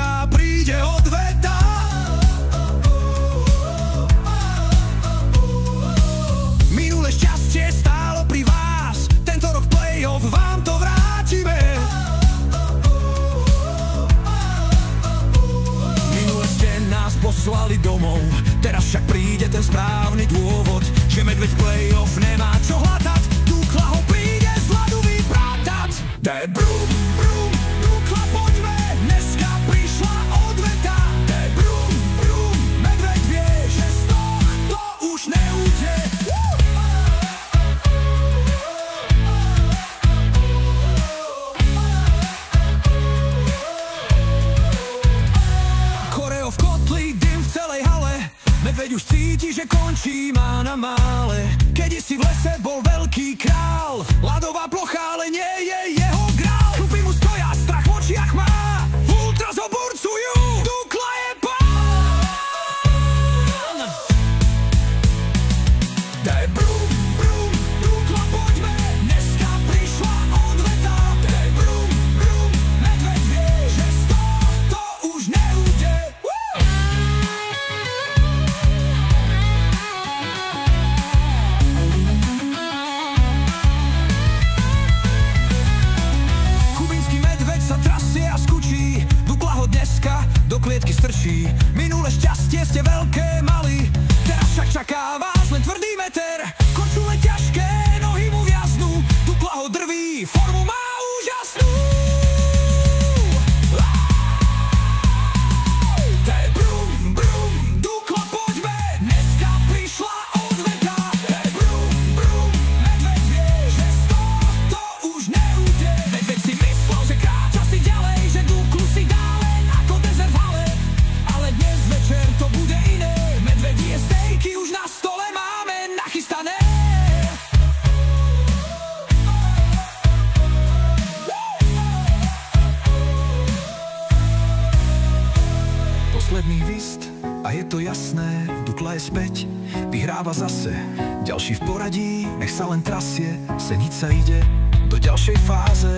čaká, príde odveta. Minulé šťastie stálo pri vás, tento rok play-off vám to vrátime. Minule ste nás poslali domov, teraz však príde ten správny dôvod, že medveď play-off nemá čo hľadať, Dukla ho príde z ľadu vyprátať. Daj brum, brum, Dukla poďme, dneska prišla odveta. Daj brum, brum, medveď vie, že z tohto už neújde. Koreo v kotli, dym v celej hale, medveď už cíti, že končí, má na mále. Kedysi v lese bol veľký král, ľadová plocha, ale nie je jeho grál. Chlupy mu stoja, strach v očiach má, ultras ho burcujú, Dukla je pán. Daj brum, brum, Dukla poďme, dneska prišla odveta. Daj brum, brum, medveď vie, že z tohto už neújde. Do klietky strčí, minulé šťastie ste veľké mali, teraz však čaká vás len tvrdý meter, kočule ťažké, nohy mu viaznú, Dukla ho drví, formu má úžasnú. Daj brum, brum, Dukla poďme, dneska prišla odveta. Daj brum, brum, medveď vie, že z tohto už neújde. Medveď si myslel, že kráča si ďalej, že Duklu si dá to bude iné, medvedie stejky už na stole máme nachystané. Posledný whist a je to jasné, Dukla je späť, vyhráva zase, ďalší v poradí, nech sa len trasie, Senica ide do ďalšej fáze.